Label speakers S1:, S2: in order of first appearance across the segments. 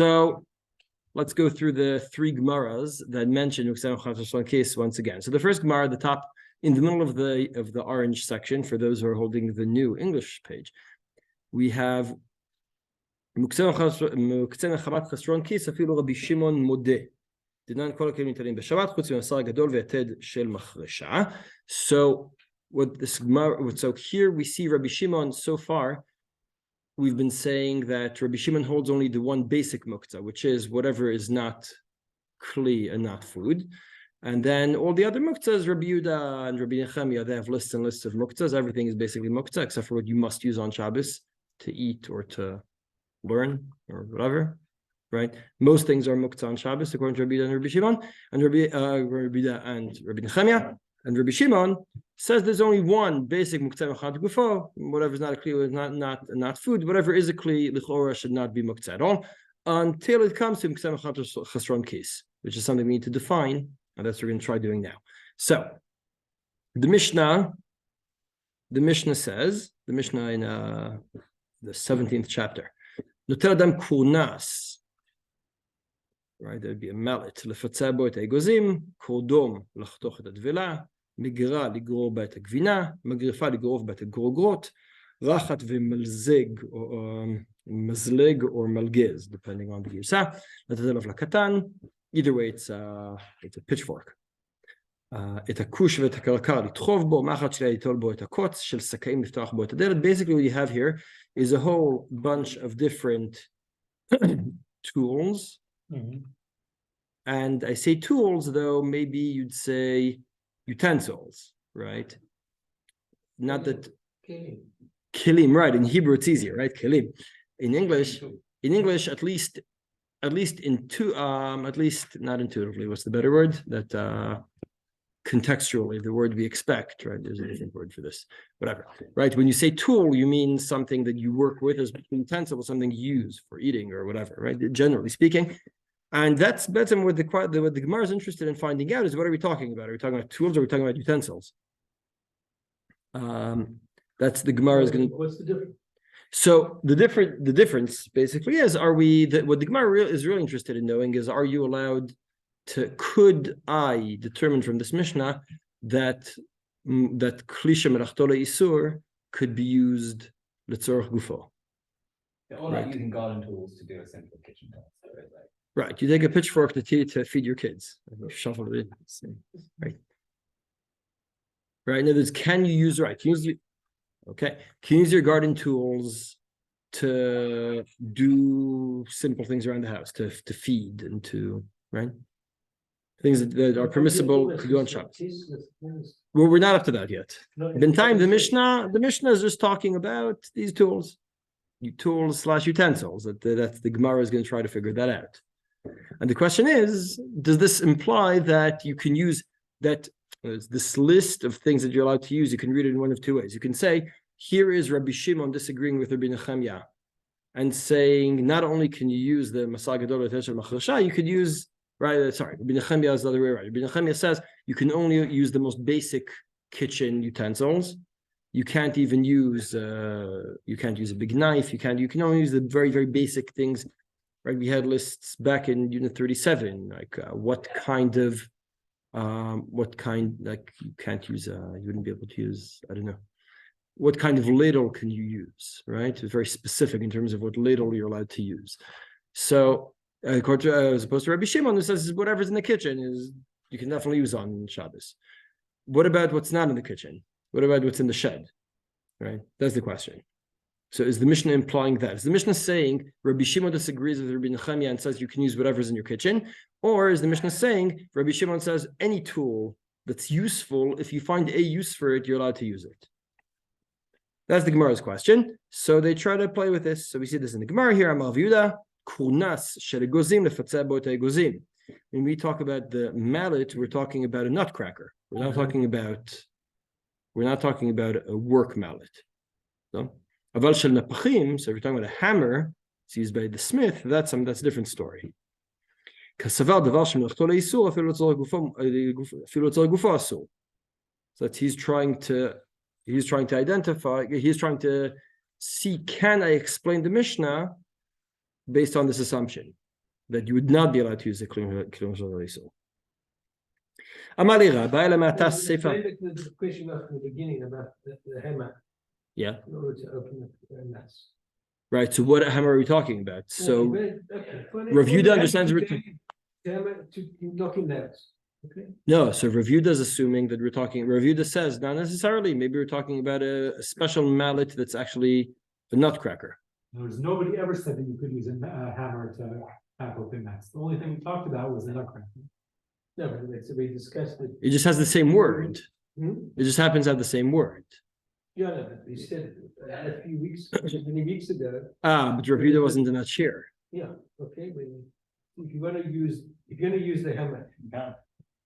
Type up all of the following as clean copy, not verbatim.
S1: So let's go through the three Gemaras that mention Muktze chesron case once again. So the first Gemara, the top in the middle of the orange section, for those who are holding the new English page, we have Muktze mechamat chesron case afilu Rabbi Shimon modeh. So what this Gemara, so here we see Rabbi Shimon. So far we've been saying that Rabbi Shimon holds only the one basic Muktze, which is whatever is not kli and not food. And then all the other Muktzes, Rabbi Yehuda and Rabbi Nechemia, they have lists and lists of Muktzes. Everything is basically Muktze except for what you must use on Shabbos to eat or to learn or whatever. Right, most things are Muktze on Shabbos according to Rabbi Yehuda and Rabbi Shimon, and Rabbi Yehuda and Rabbi Nechemia. And Rabbi Shimon says there's only one basic Muktze mechamat gufo. Whatever is not a kli, not food. Whatever is a kli, l'chora should not be Muktze at all, until it comes to Muktze mechamat chesron case, which is something we need to define, and that's what we're going to try doing now. So, the Mishnah says, the Mishnah in the 17th chapter, Notel adam kurnas. Right, there'd be a mallet. לפצע בו את האגוזים, קורדום לחתוך את הדבלה, מגרה לגרור בה את הגבינה, מגרפה לגרוף בה את הגרוגרות, רחת ומלזג, או מזלג או מלגז, depending on the גרסה, לתת עליו לקטן. Either way, it's a pitchfork. את הכוש ואת הקרקר לדחוב בו, מאחת שלה ליטול בו את הקוץ, של סכאים לפתוח בו את הדלת. Basically what you have here is a whole bunch of different tools. Mm-hmm. And I say tools, though maybe you'd say utensils, right? Not that kilim, right? In Hebrew it's easier, right? Kilim. In English, at least in two, at least not intuitively. What's the better word? That contextually, the word we expect, right? There's a different word for this, whatever, right? When you say tool, you mean something that you work with as utensil, something you use for eating or whatever, right? Generally speaking. And that's what the Gemara is interested in finding out is what are we talking about? Are we talking about tools or are we talking about utensils? That's the Gemara is going to.
S2: What's the difference?
S1: So the difference basically is, what the Gemara is really interested in knowing is, are you allowed to, could I determine from this Mishnah that klisha melachtola isur could be used letzorach gufo?
S3: Or like using garden tools to do a simple kitchen task,
S1: Right, you take a pitchfork to feed your kids. Shuffle it in. Right. In other words, can you use your garden tools to do simple things around the house, to feed and to, right? Things that are permissible to do on Shabbos. Well, we're not up to that yet. In time, the Mishnah is just talking about these tools / utensils. That the Gemara is going to try to figure that out. And the question is, does this imply that you can use that this list of things that you're allowed to use? You can read it in one of two ways. You can say, here is Rabbi Shimon disagreeing with Rabbi Nechemia and saying, not only can you use the Masal Gadol Tesher Machrasha, you could use, Rabbi Nechemia is the other way around. Rabbi Nechemia says you can only use the most basic kitchen utensils. You can't even use a big knife. You can only use the very, very basic things. Right, we had lists back in Unit 37, like what kind, you can't use, you wouldn't be able to use, I don't know. What kind of ladle can you use, right? It's very specific in terms of what ladle you're allowed to use. So, as opposed to Rabbi Shimon, who says whatever's in the kitchen you can definitely use on Shabbos. What about what's not in the kitchen? What about what's in the shed, right? That's the question. So is the Mishnah implying that? Is the Mishnah saying Rabbi Shimon disagrees with Rabbi Nechemia and says you can use whatever's in your kitchen? Or is the Mishnah saying Rabbi Shimon says any tool that's useful, if you find a use for it, you're allowed to use it? That's the Gemara's question. So they try to play with this. So we see this in the Gemara here. Amar Yehuda, kurnas shelegozim lefatzeh bo et egozim. When we talk about the mallet, we're talking about a nutcracker. We're not talking about a work mallet. No? Aval shel napachim, so if you're talking about a hammer, it's used by the smith, that's a different story. So that he's trying to see, can I explain the Mishnah based on this assumption? that you would not be allowed to use the klum shel isur. Amali Rabba ela ma'atas sefer.
S2: The question was from the beginning about the hammer.
S1: Yeah.
S2: In order to open the nuts.
S1: Right. So what hammer are we talking about? So Rav Yehuda understands
S2: the hammer to knock him out. Okay.
S1: No, so Rav Yehuda is assuming that we're talking. Rav Yehuda says not necessarily. Maybe we're talking about a special mallet that's actually a nutcracker.
S4: Nobody ever said that you could use a hammer to have open nuts. The only thing we talked about was the nutcracker.
S2: No, but it's we discussed it.
S1: It just has the same word.
S2: Hmm?
S1: It just happens to have the same word.
S2: Yeah, no, but we said a few weeks, many weeks ago.
S1: But Rav Yehuda wasn't in that shiur.
S2: Yeah, okay, but if you're gonna use the hammer,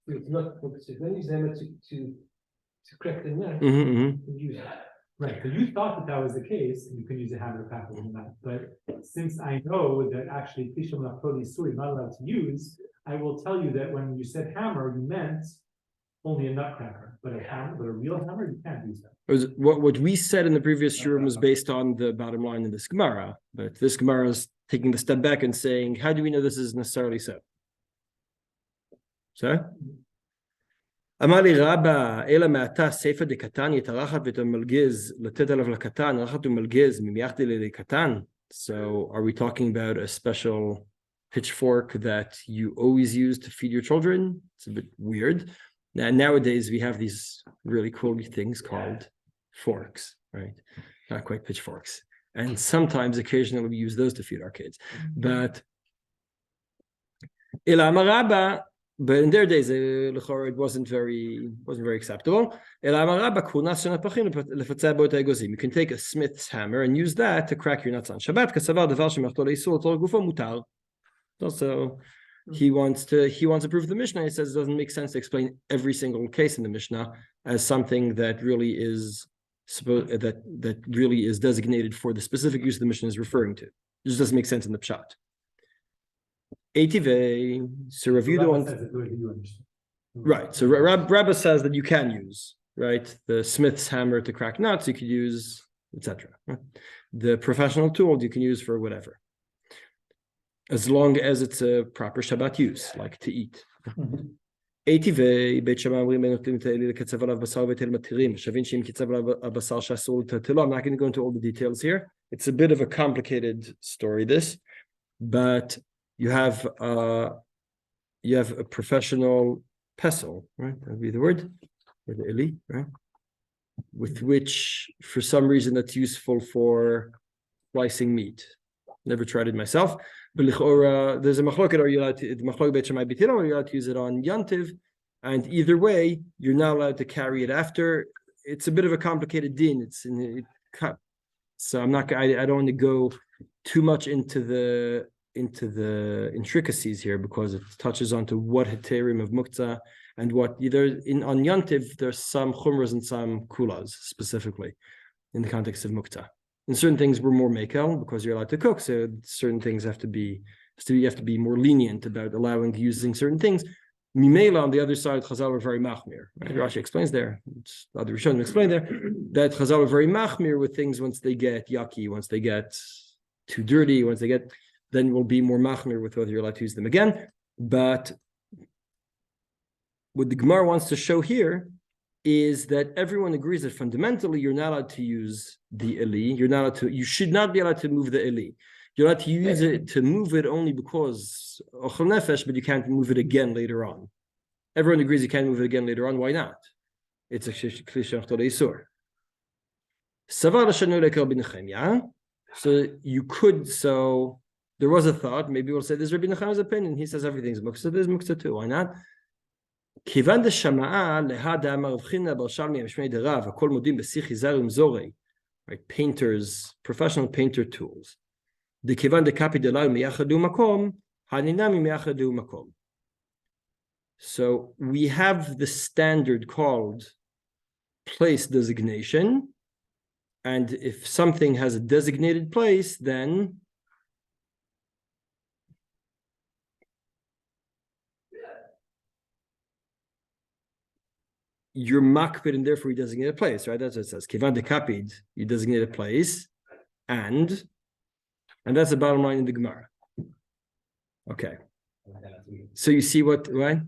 S2: it's not focused. If you're gonna use the hammer to crack the nut, you use it.
S4: Right, so you thought that was the case, and you can use a hammer to crack open the nut. But since I know that actually Kisham Naftali Isur is not allowed to use, I will tell you that when you said hammer, you meant only a nutcracker, but a real hammer, you can't use that.
S1: What we said in the previous shiur was based on the bottom line in this Gemara, but this Gemara is taking the step back and saying, how do we know this is necessarily so? Sorry? Amali Rabba, ela ma'ata sefer de katan yitarachat v'tamalgiz letet alav lakatan, rachat u'malgiz mimiachdi lekatan. So are we talking about a special pitchfork that you always use to feed your children? It's a bit weird. Now, nowadays, we have these really cool things called forks, right? Not quite pitchforks. And sometimes, occasionally, we use those to feed our kids. But in their days, it wasn't very acceptable. You can take a smith's hammer and use that to crack your nuts on Shabbat. Also, he wants to prove the Mishnah. He says it doesn't make sense to explain every single case in the Mishnah as something that really is that really is designated for the specific use the Mishnah is referring to. It just doesn't make sense in the Pshat. Eitive, so Rav Yehuda right. So Rabba says that you can use right the smith's hammer to crack nuts. You could use etc. The professional tool you can use for whatever, as long as it's a proper Shabbat use, like to eat. I'm not going to go into all the details here. It's a bit of a complicated story, this, but you have a professional pestle, right? That would be the word, or the eli, right? With which, for some reason, that's useful for slicing meat. Never tried it myself. But there's a machloket, are you allowed to use it on Yantiv? And either way, you're not allowed to carry it after. It's a bit of a complicated din. So I don't want to go too much into the intricacies here because it touches onto what heterim of Muktze and what either on Yantiv there's some chumras and some kulas specifically in the context of Muktze. And certain things were more mekel because you're allowed to cook. So certain things you have to be more lenient about allowing using certain things. Mimela on the other side, Chazal were very machmir. Right? Rashi explains there. The other Rishonim explain there that Chazal were very machmir with things once they get yucky, once they get too dirty, then we'll be more machmir with whether you're allowed to use them again. But what the Gemara wants to show here is that everyone agrees that fundamentally you're not allowed to use the eli. You should not be allowed to move the eli. You're allowed to use it to move it only because ochel nefesh, but you can't move it again later on. Everyone agrees you can't move it again later on. Why not? It's a klishach to isur. Savar l'shanu lekel b'nechemia. So you could. So there was a thought. Maybe we'll say this is Rabbi Nachman's opinion. He says everything's Muktze. There's Muktze too. Why not? Kivan de shama'a lehad amar Rav China bar Shalmi mishmei derav hakol modim b'sich izar umzorei. Right, painters, professional painter tools. The kivan de kapi delal miyachadu makom haninami miyachadu makom. So we have the standard called place designation, and if something has a designated place, then you're makpid and therefore you designate a place, right? That's what it says. Kivan de kapid, you designate a place, and that's the bottom line in the Gemara. Okay.
S3: And then that's weird.
S1: So you see what, right?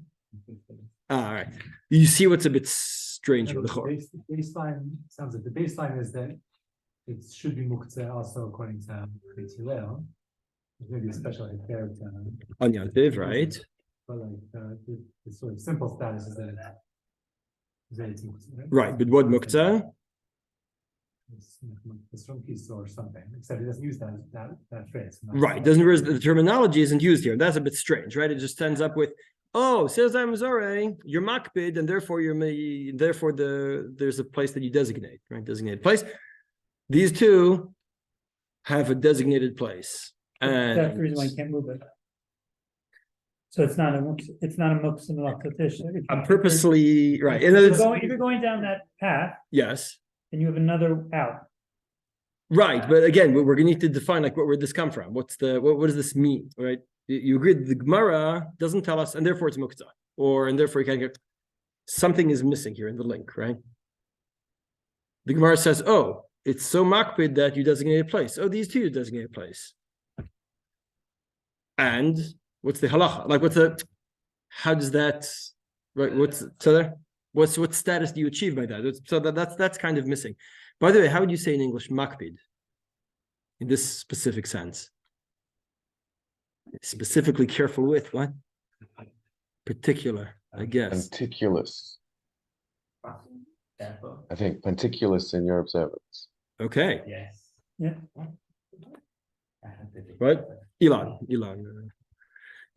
S1: All right. You see what's a bit strange
S4: No,
S1: with
S4: the
S1: the chor.
S4: baseline, sounds like the baseline is that it should be Muktze also according to Hillel. There's maybe a special affair to,
S1: On Yantiv, right?
S4: but like, the sort of simple status is that it's Muktze.
S1: Right, but what Muktze?
S4: It's from piece or something, except it doesn't use that phrase.
S1: Right, doesn't the terminology isn't used here. That's a bit strange, right? It just ends up with, oh, says Amazore, you're makpid, and therefore there's a place that you designate, right? Designated place. These two have a designated place. And
S5: That's the reason why you can't move it. So it's not a muktzah melachtotish.
S1: I'm purposely right.
S5: If
S1: And it's,
S5: you're going down that path,
S1: yes.
S5: and you have another out.
S1: Right, but again, we're going to need to define like where this come from. What does this mean, right? You agree the Gemara doesn't tell us, and therefore it's Muktze, and therefore you can't get something is missing here in the link, right? The Gemara says, oh, it's so makpid that you designate a place. Oh, these two you designate a place. And what's the halacha? Like, how does that, right? What status do you achieve by that? So that's kind of missing. By the way, how would you say in English makpid in this specific sense? Specifically careful with what? Particular, I guess.
S6: Meticulous.
S3: Therefore,
S6: I think meticulous in your observance.
S1: Okay,
S3: yes.
S5: Yeah.
S1: right? Elon.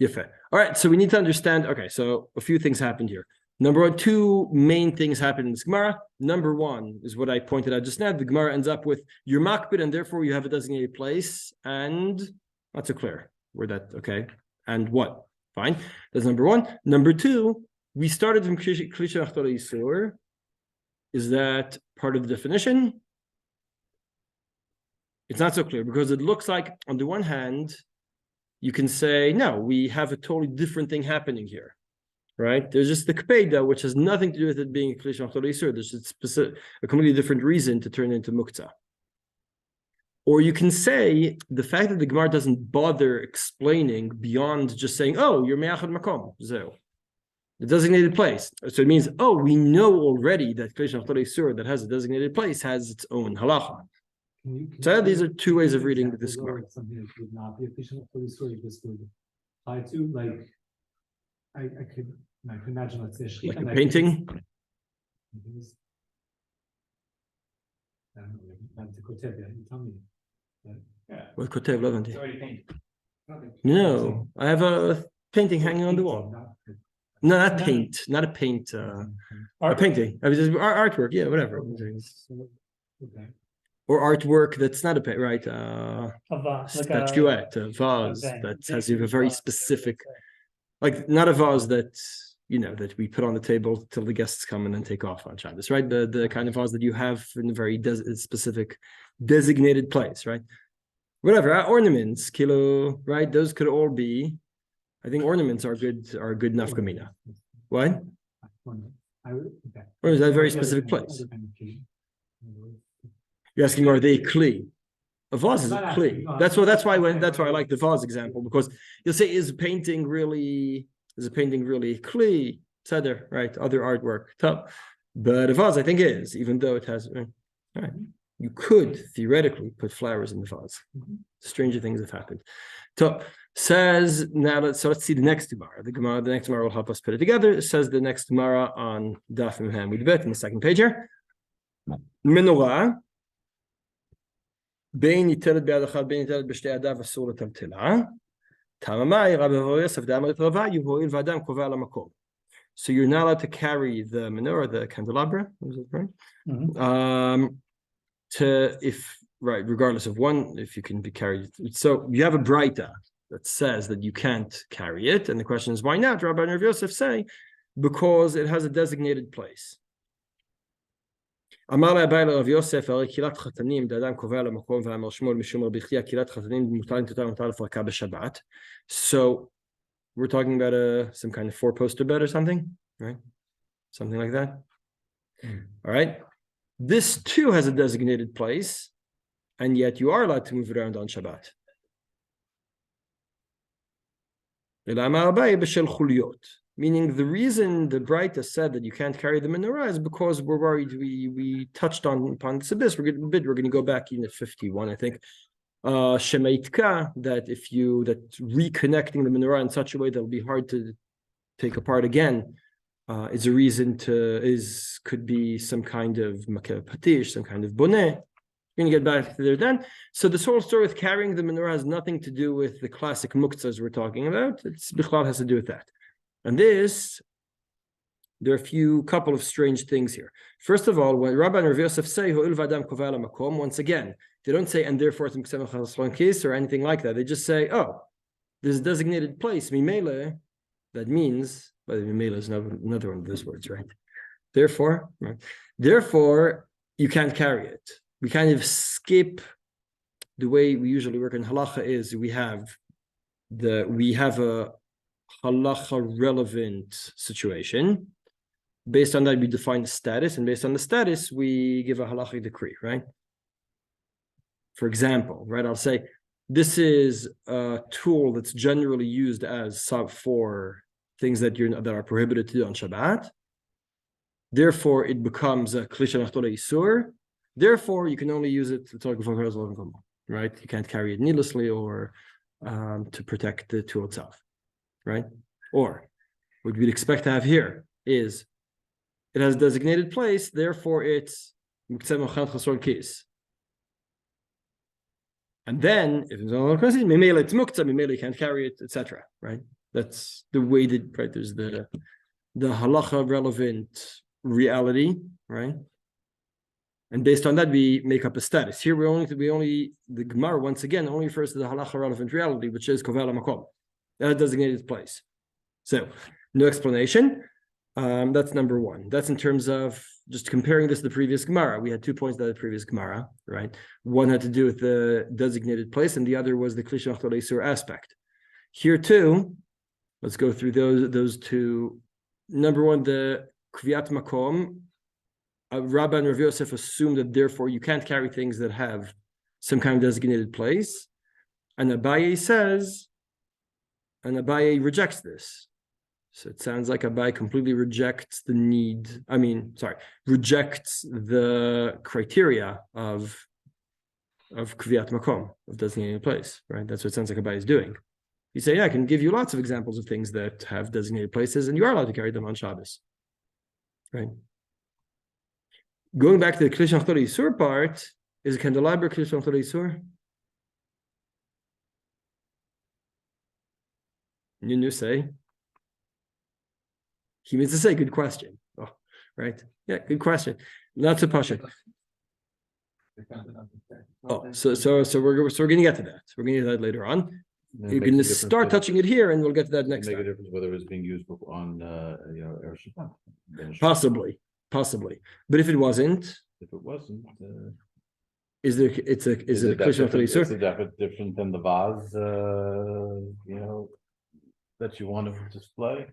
S1: Yefe. All right, so we need to understand. Okay, so a few things happened here. Number one, two main things happened in this Gemara. Number one is what I pointed out just now. The Gemara ends up with your makbid, and therefore you have a designated place, and not so clear where that. Okay, and what? Fine. That's number one. Number two, we started from Klisha Achtora Yisur. Is that part of the definition? It's not so clear because it looks like, on the one hand, you can say, no, we have a totally different thing happening here, right? There's just the Kpeda, which has nothing to do with it being a Klisha Achtora Yisur. There's a completely different reason to turn it into Muktze. Or you can say the fact that the Gemara doesn't bother explaining beyond just saying, oh, you're me'achad makom, zeu. The designated place. So it means, oh, we know already that Klisha Achtora Yisur that has a designated place has its own halacha. So these are two ways of reading this Gemara.
S4: Something that would not be a Klisha Achtora Yisur, this would apply to, like, I could imagine, let's say,
S1: Like a painting?
S4: I don't know, that's a kotev, you tell me.
S3: Yeah,
S1: What kotev levanti?
S3: it's already painted.
S1: No, I have a painting hanging on the wall. No, not paint, not a paint. A painting. I was just artwork, yeah, whatever.
S4: Okay.
S1: Or artwork that's not a paint, right?
S5: A vase, like
S1: Statuette, a vase
S5: okay.
S1: that has a very specific, like not a vase that that we put on the table till the guests come and then take off on Shabbos, right? The kind of vase that you have in a very specific designated place, right? Whatever, ornaments, kilo, right? Those could all be. I think ornaments are good nafkamina. What? Or is that a very specific place? You're asking, are they kli? A vase is a kli. That's why I like the vase example, because you'll say, is a painting really kli? Seder, right? Other artwork, top. But a vase, I think, is, even though it has. Right. You could theoretically put flowers in the vase. Stranger things have happened. So says now. Let's see the next Gemara. The next Gemara will help us put it together. It says the next Gemara on Daf Mem Yudbet in the second page here. Menorah. בין ניטלת ביד אחת בין ניטלת בשתי ידיו אסור לטלטלה. תממאי רבי יוסף דאמרת רבה יבואיל ואדם קובע על המקום. So you're not allowed to carry the menorah, the candelabra, is it right? Regardless of one, if you can be carried. So you have a braita that says that you can't carry it, and the question is why not? Rabbi and Rav Yosef say because it has a designated place. אמר לאביי לרב יוסף, הרי קהילת חתנים, דאדם קובע למקום ואמר שמואל משום רבי חייא, קהילת חתנים מותר לנטותה ומותר לפרקה בשבת. So we're talking about some kind of four-poster bed or something, right? Something like that. All right. This too has a designated place, and yet you are allowed to move it around on Shabbat. Meaning the reason the Breita said that you can't carry the menorah is because we're worried. We touched upon this abyss. We're going to go back in at 51, I think. Shemaitka, that reconnecting the menorah in such a way that it'll be hard to take apart again, is a reason could be some kind of patish, some kind of boneh. We're going to get back to there then. So this whole story with carrying the menorah has nothing to do with the classic muktzes we're talking about. It's bichlal has to do with that. And there are a couple of strange things here. First of all, when Rabbi and Rav Yosef say, once again, they don't say, and therefore it's chesron case or anything like that. They just say, oh, there's a designated place, mimele. That means, but mimele is another one of those words, right? Therefore, you can't carry it. We kind of skip the way we usually work in halacha is we have a halacha relevant situation. Based on that, we define the status, and based on the status, we give a halachic decree, right? For example, right, I'll say this is a tool that's generally used as for things that are prohibited to do on Shabbat. Therefore, it becomes a kli she'nachtol isur. Therefore, you can only use it right? You can't carry it needlessly or to protect the tool itself, right? Or what we'd expect to have here is it has a designated place, therefore it's Muktze mechamat chesron kis. And then if it's not memele it's muktzah, memele you can't carry it, etc. Right? That's the way that there's the halacha relevant reality, right? And based on that, we make up a status. Here the Gemara once again only refers to the halacha relevant reality, which is kovel makom, that designated place. So no explanation. That's number one. That's in terms of just comparing this to the previous Gemara. We had 2 points to the previous Gemara, right? One had to do with the designated place, and the other was the kli she'nachtol isur aspect. Here too, let's go through those two. Number one, the kviat makom. Rabbi and Rav Yosef assume that therefore you can't carry things that have some kind of designated place, and Abaye rejects this. So it sounds like Abaye completely rejects rejects the criteria of kviat makom, of designated place, right? That's what it sounds like Abaye is doing. You say, yeah, I can give you lots of examples of things that have designated places, and you are allowed to carry them on Shabbos, right? Going back to the kli she'nachtol isur part, is a candelabra kli she'nachtol isur? You say. He means to say, good question. Oh, right? Yeah, good question. Not so pasha. Oh, so we're going to get to that. We're going to get to that later on. You're going to start touching it here, and we'll get to that next time.
S7: Make a difference whether it's being used on Erev Shabbat.
S1: Possibly. But if it wasn't, is it a kli she'nachtol isur?
S7: Is it different than the vase? That you want to display.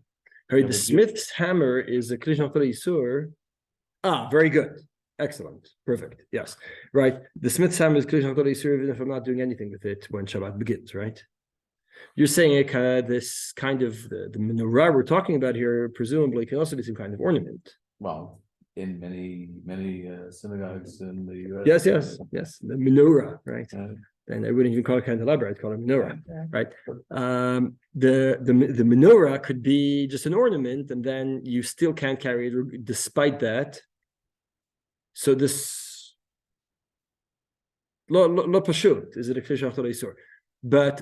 S1: The smith's hammer is a kli she'nachtol isur. Very good. Excellent. Perfect. Yes. Right. The smith's hammer is kli she'nachtol isur even if I'm not doing anything with it when Shabbat begins, right? You're saying this kind of the menorah we're talking about here presumably can also be some kind of ornament.
S7: Well, in many synagogues in the US.
S1: Yes. The menorah, right? And I wouldn't even call it candelabra, I'd call it menorah, right? The menorah could be just an ornament, and then you still can't carry it despite that. So this lo pashut, is it a kli she'nachtol isur? But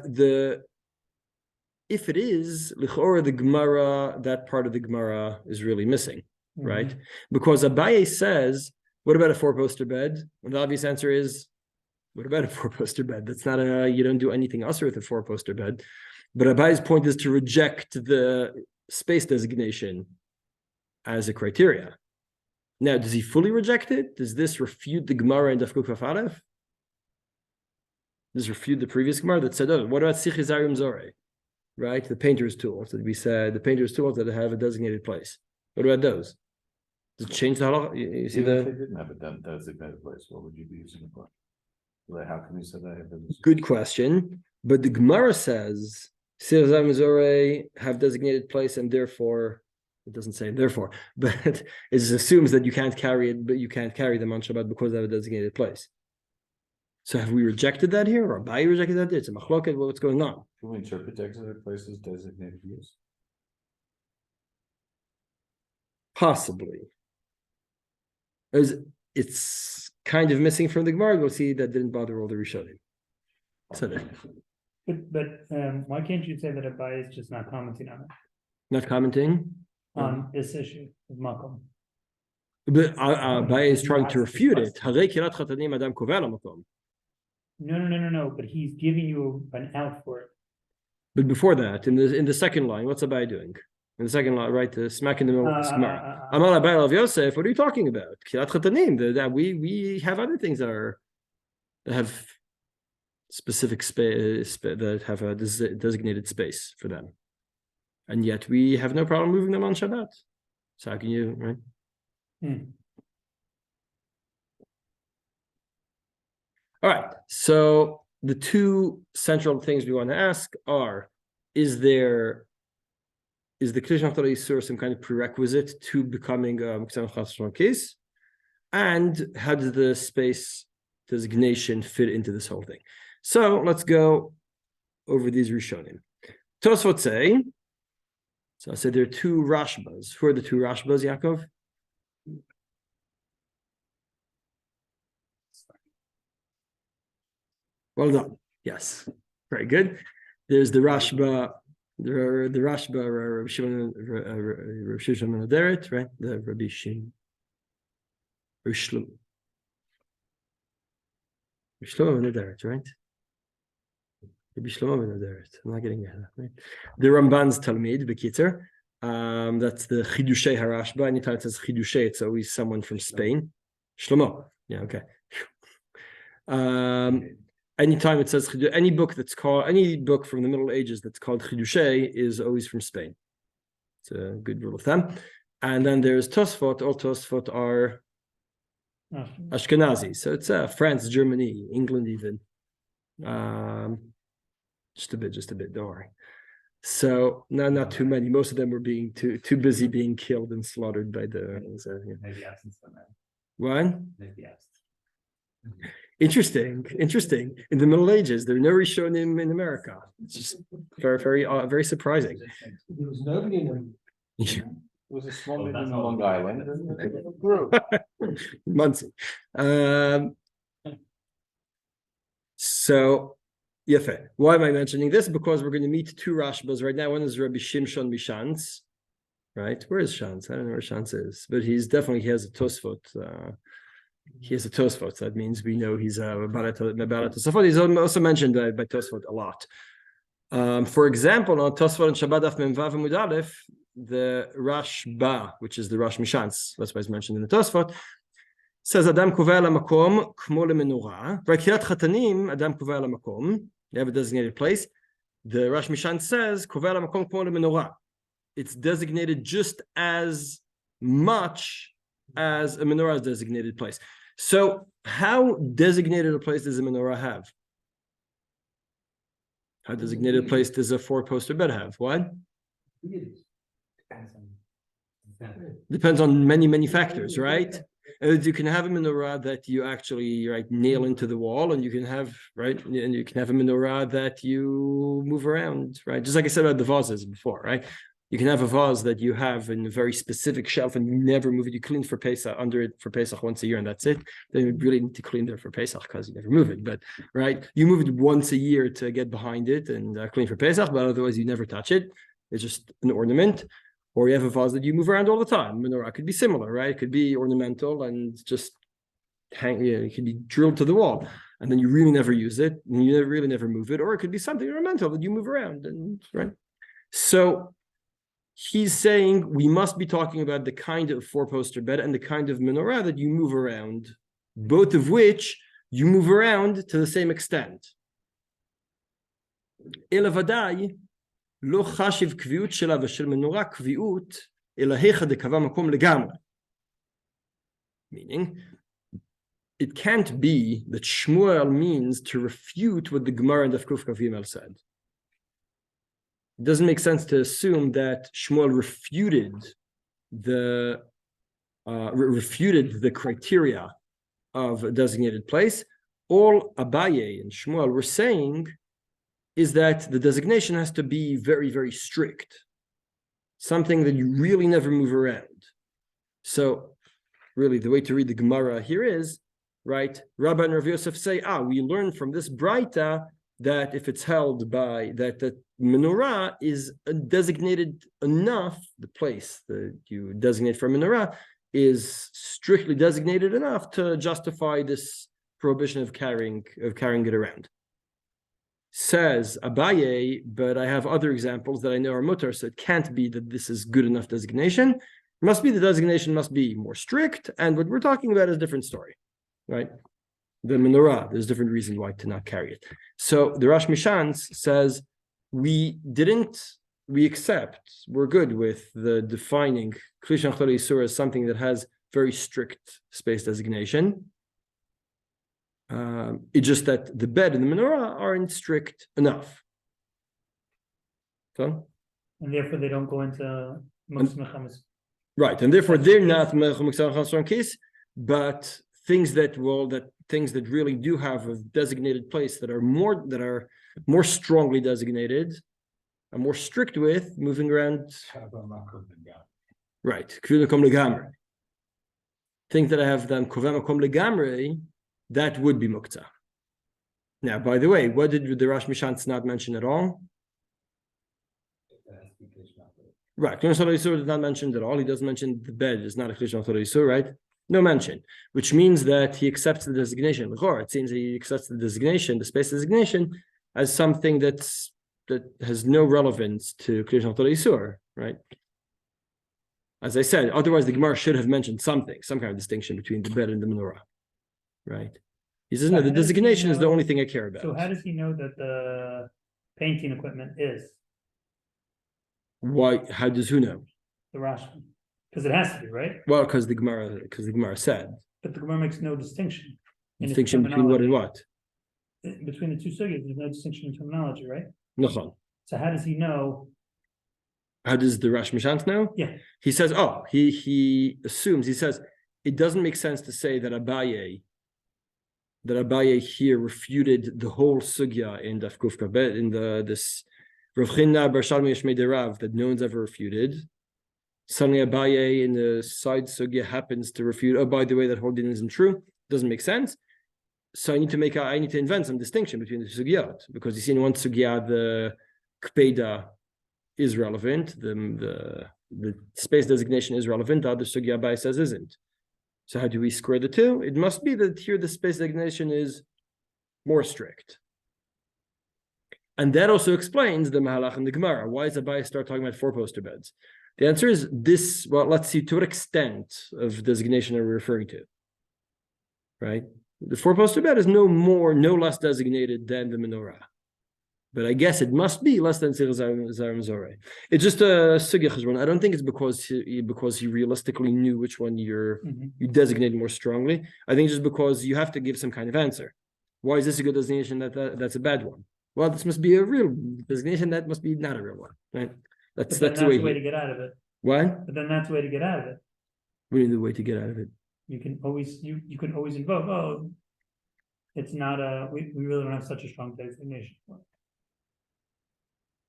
S1: if it is l'chora, the Gemara, that part of the Gemara is really missing, right? Because Abaye says, what about a 4-poster bed? And the obvious answer is, what about a 4-poster bed? That's not you don't do anything else with a 4-poster bed. But Abaye's point is to reject the space designation as a criteria. Now, does he fully reject it? Does this refute the Gemara in Daf Kuf Kaf Aleph? Does this refute the previous Gemara that said, what about Sichi Zarim Zoreh? Right? The painter's tools that we said, the painter's tools that have a designated place. What about those? Does it change the halacha? You see
S7: Even if they didn't have a designated place, what would you be using it for? How can you say that?
S1: Good question. But the Gemara says Sirazam Mizore have designated place, and therefore, it doesn't say therefore, but it assumes that you can't carry it, but you can't carry them on Shabbat because they have a designated place. So have we rejected that here, or Abai rejected that? It's a machloket. What's going on?
S7: Can we interpret designated places designated use?
S1: Possibly. As it's kind of missing from the Gemara. We'll see that didn't bother all the Rishonim. So
S5: But why can't you say that Abai is just not commenting on it,
S1: not commenting.
S5: on this issue of Makom?
S1: But Abai is trying to refute it. Harei kirat chatanim adam kovel hamakom.
S5: No, but he's giving you an out for it.
S1: But before that, in the second line, what's Abai doing? In the second line, right, the smack in the middle of the Gemara. Amar Abai of Yosef, what are you talking about? Kirat chatanim. That we have other things that have specific space that have a designated space for them, and yet we have no problem moving them on Shabbat. So how can you, right? All right. So the two central things we want to ask are: is the Kedushin Torah Yisur some kind of prerequisite to becoming a Muktze chesron case, and how does the space designation fit into this whole thing? So let's go over these Rishonim. Tosfot say, so I said there are two Rashbas. Who are the two Rashbas, Yaakov? Well done. Yes, very good. There's the Rashba, the Rashba, Rav Shimon ben Aderet, right? The Rabbi Shimon, Shlomo ben Aderet, right? Rabbi Shlomo ben Aderet. I'm not getting it. Right? The Ramban's Talmid, Bekitzer. That's the Chidushei Harashba. Anytime it says Chidushei, it's always someone from Spain. Shlomo. Yeah, okay. Anytime it says any book from the Middle Ages that's called Chidushei is always from Spain. It's a good rule of thumb. And then there's Tosfot. All Tosfot are Ashkenazi. So it's France, Germany, England, even. Just a bit. Don't worry. So not too many. Most of them were being too busy being killed and slaughtered by the.
S3: Maybe absence from that.
S1: What?
S3: Maybe absence.
S1: Interesting. In the Middle Ages, there are no Rishonim in America. It's just very surprising.
S2: There was nobody in them.
S6: It was a small
S3: Well, that's
S6: Long
S3: all.
S6: Island.
S1: Muncie. So, Yefe. Why am I mentioning this? Because we're going to meet two Rashbas right now. One is Rabbi Shimshon Mishantz, right? Where is Shantz? I don't know where Shantz is, but he has a Tosfot. He has a Tosfot. So that means we know he's a Mebalat Tosfot. He's also mentioned by Tosfot a lot. For example, on Tosfot and Shabbat Daf Memvav Amud Aleph, the Rashba, which is the Rosh Mishantz, that's why it's mentioned in the Tosfot, says Adam Kovei al Makom Kmo leMenorah. Kirat Chatanim Adam Kovei al Makom. They have a designated place. The Rosh Mishantz says Kovei al Makom Kmo leMenorah. It's designated just as much as a menorah's designated place. So how designated a place does a menorah have? How designated a place does a four-poster bed have? What? Depends on many factors, right? You can have a menorah that you actually nail into the wall, and you can have a menorah that you move around, right? Just like I said about the vases before, right? You can have a vase that you have in a very specific shelf and you never move it. You clean for Pesach, under it for Pesach once a year, and that's it. Then you really need to clean there for Pesach because you never move it. But right, you move it once a year to get behind it and clean for Pesach, but otherwise you never touch it. It's just an ornament. Or you have a vase that you move around all the time. Menorah could be similar, right? It could be ornamental and just hang. It could be drilled to the wall, and then you really never use it, and you really never move it. Or it could be something ornamental that you move around, and right. So he's saying we must be talking about the kind of four-poster bed and the kind of menorah that you move around, both of which you move around to the same extent. Elavadai lo chashiv kviut shela v'shel menorah kviut ela hecha dekava makom legamre. Meaning, it can't be that Shmuel means to refute what the Gemara and Daf Kuf Kaf Yimel said. it doesn't make sense to assume that Shmuel refuted the criteria of a designated place. All Abaye and Shmuel were saying is that the designation has to be very, very strict, something that you really never move around. So really the way to read the Gemara here is, right, Rabbi and Rav Yosef say, we learn from this Braita that if it's held by, that menorah is designated enough, the place that you designate for menorah is strictly designated enough to justify this prohibition of carrying it around. Says Abaye, but I have other examples that I know are mutar, so it can't be that this is good enough designation. Must be the designation must be more strict, and what we're talking about is a different story, right? The menorah, there's different reasons why to not carry it. So the Rosh Mishans says we're good with the defining Kli Shel Isur as something that has very strict space designation. It's just that the bed and the menorah aren't strict enough. So,
S5: And therefore they don't go into mechamat.
S1: Right, and therefore they're not chesron case, but things that really do have a designated place that are more strongly designated, and more strict with moving around. Right, things that I have done kovem makom legamrei, that would be Muktze. Now, by the way, what did the Rosh Mishans not mention at all? Right, Kli Shel Isur is not mentioned at all. He doesn't mention the bed is not a Kli Shel Isur, right? No mention, which means that he accepts the designation. It seems he accepts the designation, the space designation, as something that has no relevance to Kli Shel Isur, right? As I said, otherwise the Gemara should have mentioned some kind of distinction between the bed and the menorah, right? He says, no, the designation is the only thing I care about.
S5: So how does he know that the painting equipment is
S1: Why? How does who know?
S5: the Rashi? Because it has to be, right?
S1: Well, because the Gemara said.
S5: But the Gemara makes no distinction. in its
S1: Distinction between what and what?
S5: Between the two sugyas, there's no distinction in terminology, right?
S1: Nachon.
S5: So how does he know?
S1: How does the Rosh Mishans know?
S5: Yeah.
S1: He says, he assumes, he says, it doesn't make sense to say that Abaye here refuted the whole sugya in Daf Kuf Kabet, in this Rav Chinna Bar Shalmei Yeshmei Derav that no one's ever refuted. Suddenly Abaye in the side sugya happens to refute, by the way, that whole din isn't true. Doesn't make sense. So I need to invent some distinction between the sugyot, because you see in one sugya the kpeda is relevant, the space designation is relevant, the other sugya Abaye says isn't. So how do we square the two? It must be that here the space designation is more strict. And that also explains the Mahalach and the Gemara. Why does Abaye start talking about four-poster beds? The answer is this, well, let's see to what extent of designation are we referring to, right? The four-poster bed is no less designated than the menorah. But I guess it must be less than Sir Zarim Zoreh. It's just a sugya chesron. I don't think it's because he realistically knew which one you designate more strongly. I think just because you have to give some kind of answer. Why is this a good designation that's a bad one? Well, this must be a real designation, that must be not a real one, right? That's the way
S5: to get out of it.
S1: What?
S5: But then that's the way to get out of it.
S1: What do you mean the way to get out of it?
S5: You can always invoke, it's not we really don't have such a strong designation.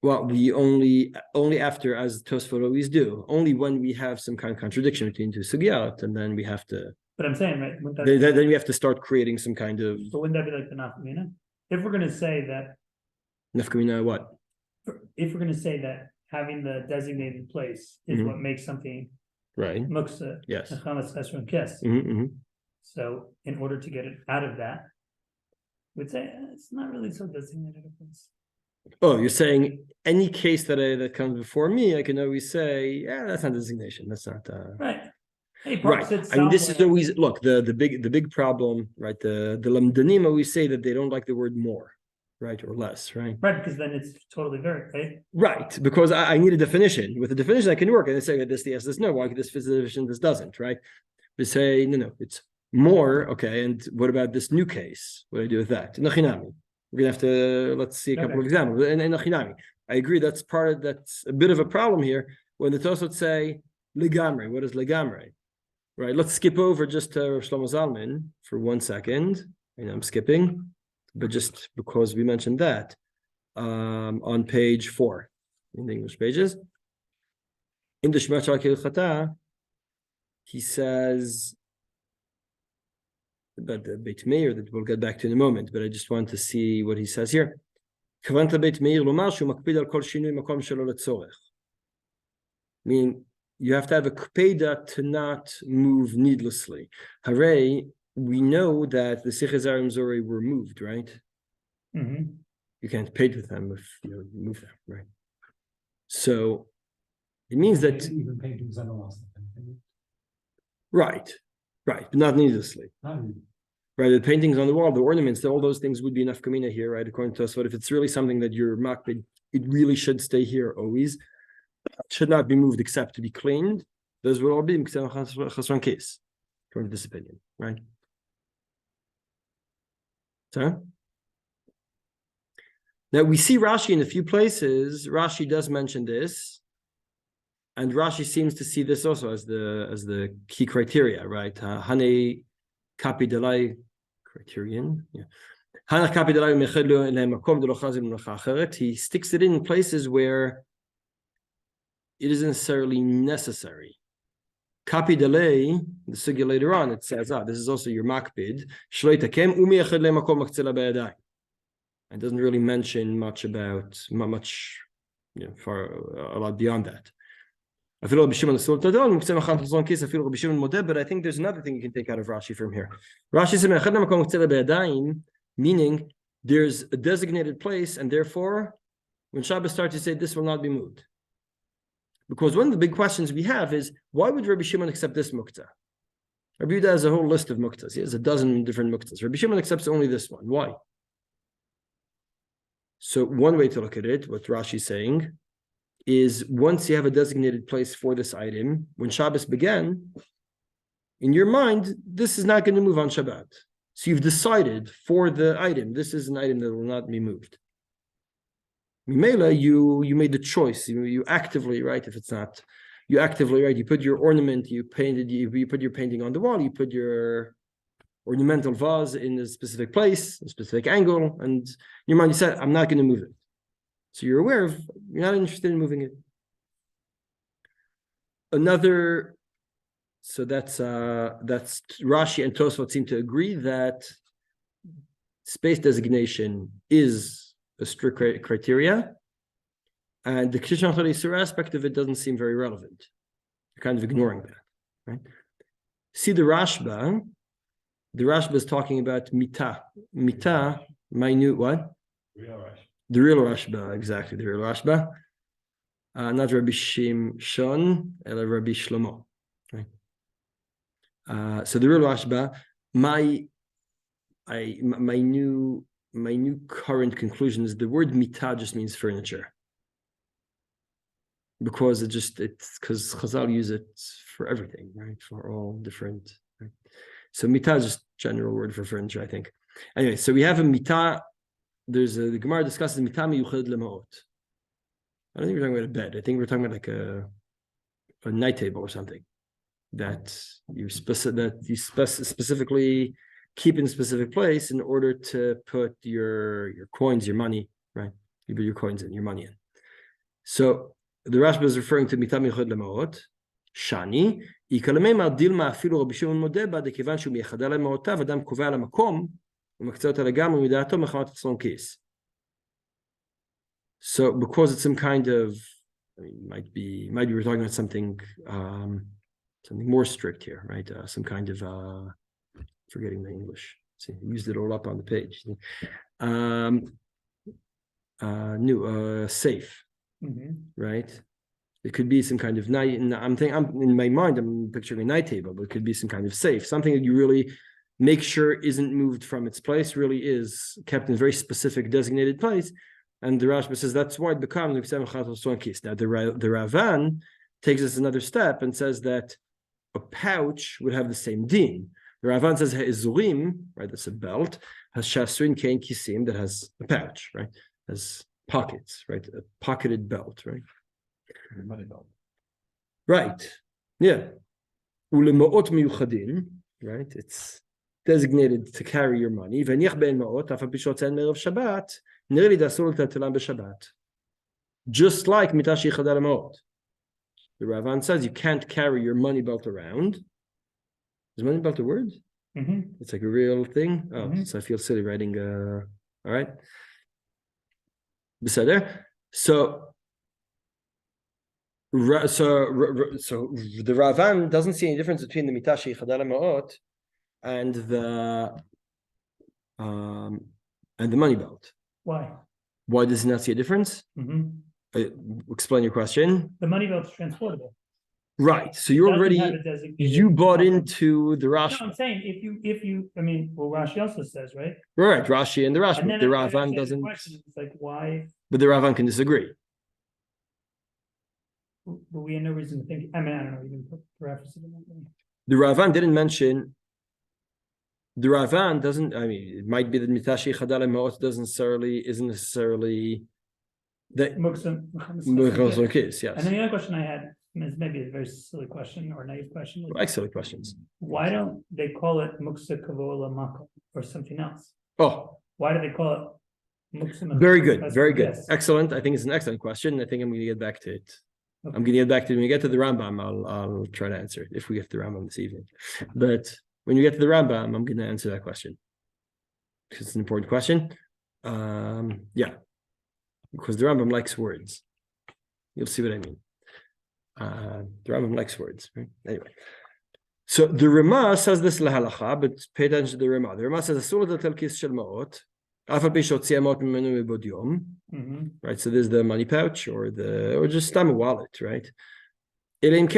S1: Well, we only after, as Tosfot always do, only when we have some kind of contradiction between two sugyot, and then we have to.
S5: But I'm saying, right?
S1: Then we have to start creating some kind of.
S5: So wouldn't that be like the nafkamina? If we're going to say that.
S1: Nafkamina what?
S5: If we're going to say that having the designated place is what makes something
S1: right.
S5: Muktze,
S1: yes.
S5: mechamat, chesron, kes. So in order to get it out of that, we'd say it's not really so designated a place.
S1: Oh, you're saying any case that comes before me, I can always say, that's not designation. That's not
S5: right. Hey,
S1: right. I mean, this is always the big problem, right? The lamdanim always say that they don't like the word more, right, or less, right?
S5: Right, because then it's totally varied, right?
S1: Right, because I need a definition. With a definition, I can work, and I say this, yes, this, no. Why this fits the definition, this doesn't, right? We say no, it's more, okay. And what about this new case? What do I do with that? Nachinami. We're gonna have to let's see a couple of examples. And Nachinami. I agree. That's a bit of a problem here. When the Tosfot say legamre, what is legamre? Right. Let's skip over just to Shlomo Zalman for 1 second. And I'm skipping, but just because we mentioned that on page 4 in the English pages. In the Shema Chata, he says, but the Beit Meir that we'll get back to in a moment, but I just want to see what he says here. Meaning, you have to have a kpeda to not move needlessly. Hooray, we know that the Sichazarim Zori were moved, right?
S5: Mhm.
S1: You can't pay with them if you move them, right? So it means that
S4: Even paintings on the walls.
S1: right, but not needlessly. Right, the paintings on the wall, the ornaments, all those things would be enough kamina here, right? According to us, but if it's really something that you're makbid, it really should stay here always. It should not be moved except to be cleaned. Those will all be chesron case, according to this opinion, right? So now we see Rashi in a few places. Rashi does mention this, and Rashi seems to see this also as the key criteria, right? Hane kapi delay criterion. Yeah. He sticks it in places where it isn't necessarily necessary. Kapi delay, the sugya later on, it says, this is also your makpid. It doesn't really mention much about, not much, far a lot beyond that. But I think there's another thing you can take out of Rashi from here. Rashi says, meaning there's a designated place, and therefore, when Shabbos starts to say this will not be moved. Because one of the big questions we have is, why would Rabbi Shimon accept this Muktze? Rabbi Yehuda has a whole list of Muktzes. He has a dozen different Muktzes. Rabbi Shimon accepts only this one. Why? So one way to look at it, what Rashi is saying, is once you have a designated place for this item, when Shabbos began, in your mind, this is not going to move on Shabbat. So you've decided for the item, this is an item that will not be moved. Mimela, you made the choice. You actively, right? If it's not, you actively, right? You put your ornament, you put your painting on the wall, you put your ornamental vase in a specific place, a specific angle, and in your mind you said, I'm not going to move it. So you're aware of, you're not interested in moving it. So that's Rashi and Tosfot seem to agree that space designation is a strict criteria, and the chesron chalisur aspect of it doesn't seem very relevant. You're kind of ignoring that, right? See the Rashba. The Rashba is talking about mita, minute what? The real Rashba, exactly, the real Rashba. Not Rabbi Shimshon, but Rabbi Shlomo. Right? So the real Rashba, my new current conclusion is the word mita just means furniture. Because because Chazal use it for everything, right? For all different. Right? So mita is just general word for furniture, I think. Anyway, so we have a mita. The Gemara discusses mita miyuchad lemaot. I don't think we're talking about a bed. I think we're talking about like a night table or something that you specifically keep in a specific place in order to put your coins, your money, right? You put your coins in, your money in. So the Rashba is referring to mita miyuchad lemaot. Shani ikalamei dilma afilu Rabbi Shimon modeh ba dekivan shu miyachada lemaotav adam koveh al hamakom. So because it's some kind of, might be we're talking about something more strict here, right? Some kind of forgetting the English. See, I used it all up on the page. Safe, right? It could be some kind of night. I'm in my mind, I'm picturing a night table, but it could be some kind of safe, something that you really make sure isn't moved from its place, really is kept in a very specific designated place. And the Rashba says that's why it becomes now the Ravan takes us another step and says that a pouch would have the same din. The Ravan says ha'ezurim, right, that's a belt, has shasuin kein kisim, that has a pouch, right? Has pockets, right? A pocketed belt, right?
S7: The money belt.
S1: Right. Yeah. Ulemoot miyuchadin, right? It's designated to carry your money. V'niach ben maot, afa bishot zen merev Shabbat, nirli dasur l'tatelam b'Shabbat. Just like mitashi chadal maot. The Ravan says you can't carry your money belt around. Is money belt a word?
S5: Mhm.
S1: It's like a real thing. Oh,
S5: Mhm.
S1: so I feel silly writing. All right. Beseder. So the Ravan doesn't see any difference between the mitashi chadal maot and the money belt.
S5: Why?
S1: Why does he not see a difference?
S5: Mhm.
S1: Explain your question.
S5: The money belt's transportable.
S1: Right. So you
S5: Doesn't
S1: already
S5: have a designated
S1: you bought
S5: cover.
S1: into the
S5: No,
S1: Rashi.
S5: I'm saying if you, I mean, well, Rashi also says, right?
S1: Right, Rashi and the Rashi.
S5: And
S1: But
S5: then
S1: the
S5: I
S1: Ravan
S5: asked the
S1: doesn't.
S5: question, it's like, why?
S1: But the Ravan can disagree.
S5: But we had no reason to think. I mean, I don't know. You can put references in that way.
S1: The Ravan didn't mention. The Ravan doesn't. I mean, it might be that mitashi chadal maot isn't necessarily that
S5: Muktze.
S1: case. Yes.
S5: And then the other question I had is maybe a very silly question or naive question.
S1: I like silly questions.
S5: Why don't they call it Muktze kavola mako or something else?
S1: Oh,
S5: Why do they call it Muktze?
S1: very good, very good,
S5: Yes.
S1: excellent. I think it's an excellent question. I think I'm going to get back to it.
S5: Okay.
S1: I'm going to get back to it when we get to the Rambam. I'll try to answer it if we get to the Rambam this evening. But when you get to the Rambam, I'm going to answer that question because it's an important question. Yeah, because the Rambam likes words. You'll see what I mean. The Rambam likes words, right? Anyway, so the Rama says this lahalacha, but pay attention to the Rama. The Rama says asur l'tel kis shel maot, afal pi shotzi amot mimenu mebod yom. Right, so there's the money pouch or just a wallet, right? You have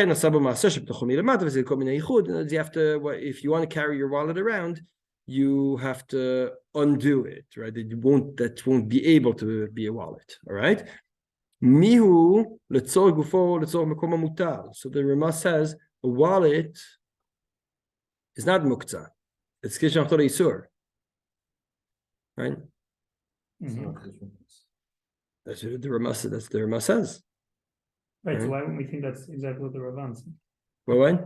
S1: to, if you want to carry your wallet around, you have to undo it, right? That won't be able to be a wallet, all right? So the Rama says a wallet is not Muktze, it's chesron Shiur, right? That's what the Rama says. That's the Rama says.
S5: Right. So why wouldn't we think that's exactly what the Ravan said?
S1: Well, why?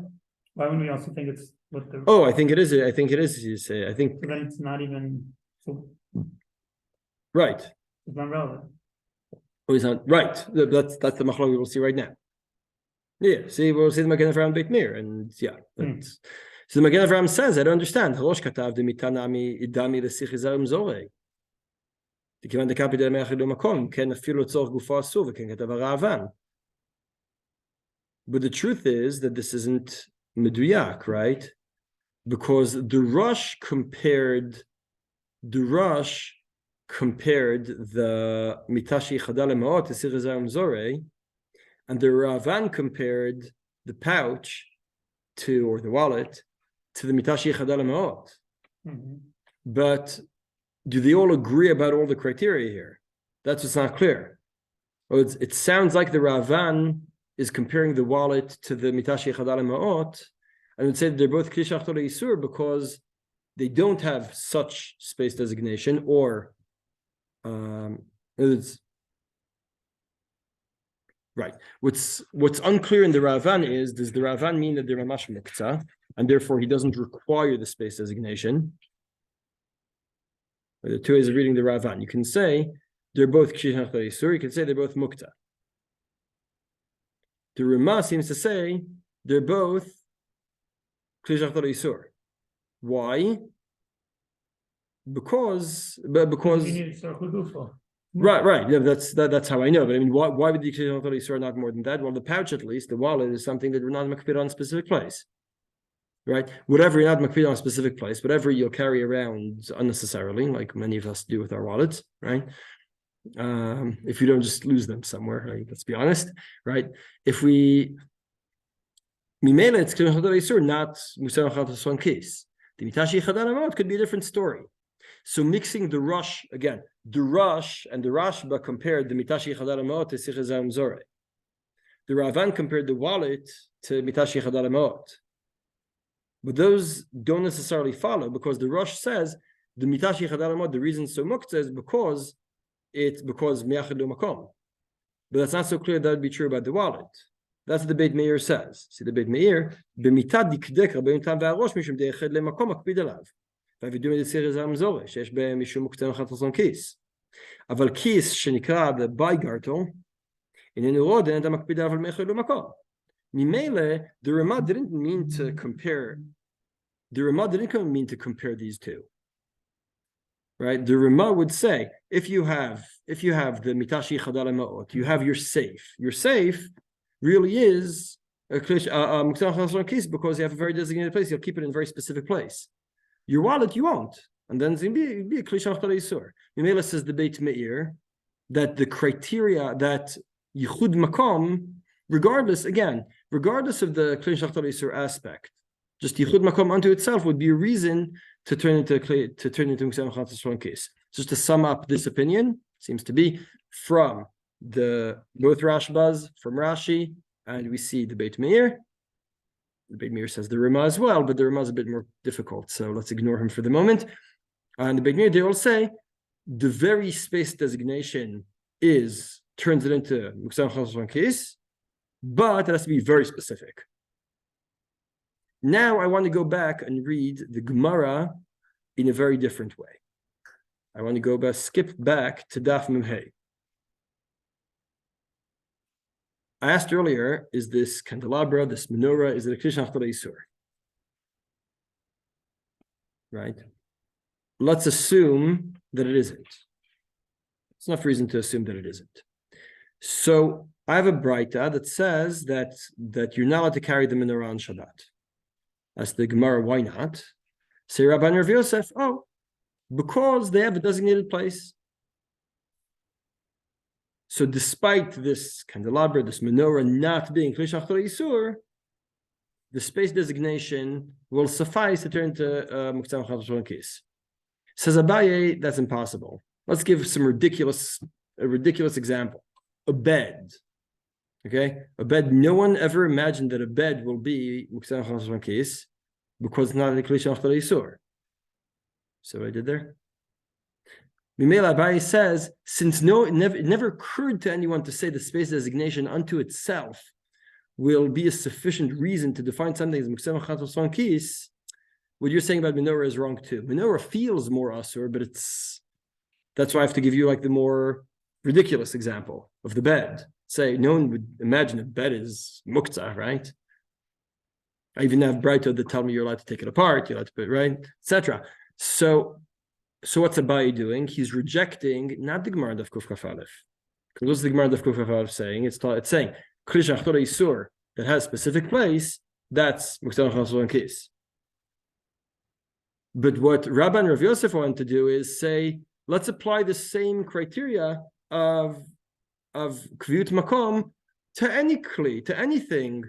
S5: Why wouldn't we also think it's what the?
S1: Oh, I think it is. I think it is. You say. I think.
S5: So then it's not even. So
S1: Right.
S5: it's not relevant.
S1: Oh, he's not right. That's the machlok we will see right now. Yeah. See, we'll see the Magen Avraham Beit Meir, and yeah. So the Magen Avraham says, I don't understand. Halosh katav de mitanami idami lesichizam zorei. מכיוון דקאפי דמי אחרי מקום, כן אפילו לצורך גופו אסור, וכן כתב הרעבן. But the truth is that this isn't meduyak, right? Because the Rush compared the mitashi chadal maot to sirizam zorei, and the Ravan compared the pouch or the wallet to the mitashi chadal maot. But do they all agree about all the criteria here? That's what's not clear. Well, it sounds like the Ravan is comparing the wallet to the mitashi chadal maot, and would say that they're both klishach tole isur because they don't have such space designation, or it's right. What's unclear in the Ravan is, does the Ravan mean that they're mamash Muktze, and therefore he doesn't require the space designation? There are two ways of reading the Ravan. You can say they're both klishach tole isur. You can say they're both Muktze. The Rama seems to say they're both klishach tole isur. Why? Because
S5: you need to
S1: right. Yeah, that's how I know. But I mean, why would the klishach tole isur not more than that? Well, the pouch, at least, the wallet, is something that we're not makpid on a specific place, right? Whatever you're not makpid on a specific place, whatever you'll carry around unnecessarily, like many of us do with our wallets, right? If you don't just lose them somewhere, right? Let's be honest, right? If we mimela, it's klishach tole isur, not musar chal case. The mitashi chadal maot could be a different story. So mixing the Rush again, the Rush and the Rashba compared the mitashi chadal maot to sichazam zorei. The Ravan compared the wallet to mitashi chadal maot. But those don't necessarily follow, because the Rush says the mitashi chadal maot, the reason so muktze is because it's because miyachid lo makom. But that's not so clear that would be true about the wallet. That's what the Beit Meir says. See, the Beit Meir, b'mitad dikdek rabbeinu tam v'arosh mishum deichad lemakom akpid alav. והווידוי מדציר זה המזורה, שיש בהם משום מוקצה וחצרון כיס. אבל כיס שנקרא the by-gartel, איננו רוד, אין אדם מקפיד עליו על מייחד למקום. ממילא, the Ramah didn't mean to compare these two. Right? The Ramah would say, if you have the mitashi chadal ma'ot, you have your safe. Your safe really is a muktzeh chasron kis because you have a very designated place. You'll keep it in a very specific place. Your wallet you won't, and then it'd be a klish achtar yisur. Mimela says the Beit Meir that the criteria that yichud makom, regardless of the klish achtar yisur aspect, just yichud makom unto itself would be a reason to turn into muktzeh chasron kis. Just to sum up this opinion, seems to be from both Rashbas, from Rashi, and we see the Beit Meir. The Beit Meir says the Ramah as well, but the Ramah is a bit more difficult, so let's ignore him for the moment. And the Beit Meir, they all say the very space designation turns it into muktzeh chasron kis, but it has to be very specific. Now I want to go back and read the Gemara in a very different way. I want to skip back to Daf Mem Hey. I asked earlier, is this candelabra, this menorah, is it a klish achtar yisur? Right? Let's assume that it isn't. It's enough reason to assume that it isn't. So I have a braita that says that you're not allowed to carry the menorah on Shabbat. Ask the Gemara, why not? Say Rabban Rav Yosef, because they have a designated place. So despite this candelabra, this menorah not being klish achtar yisur, the space designation will suffice to turn to muktzeh chasron kis. Says Abaye, that's impossible. Let's give a ridiculous example. A bed. Okay? A bed, no one ever imagined that a bed will be muktzeh chasron kis because it's not a klish achtar yisur. So what I did there? Mimela Abaye says, since it never occurred to anyone to say the space designation unto itself will be a sufficient reason to define something as muktzeh chasron kis, what you're saying about menorah is wrong too. Menorah feels more asur, but that's why I have to give you like the more ridiculous example of the bed. Say, no one would imagine a bed is muktze, right? I even have braita that tell me you're allowed to take it apart, you're allowed to put it right, etc. So what's Abaye doing? He's rejecting not the Gemara of Kuf Kaf Aleph. Because what's the Gemara of Kuf Kaf Aleph saying? It's saying klish achtar yisur that has a specific place, that's muktzeh chasron kis. But what Rabban Rav Yosef wanted to do is say, let's apply the same criteria of kviyut makom to any kli, to anything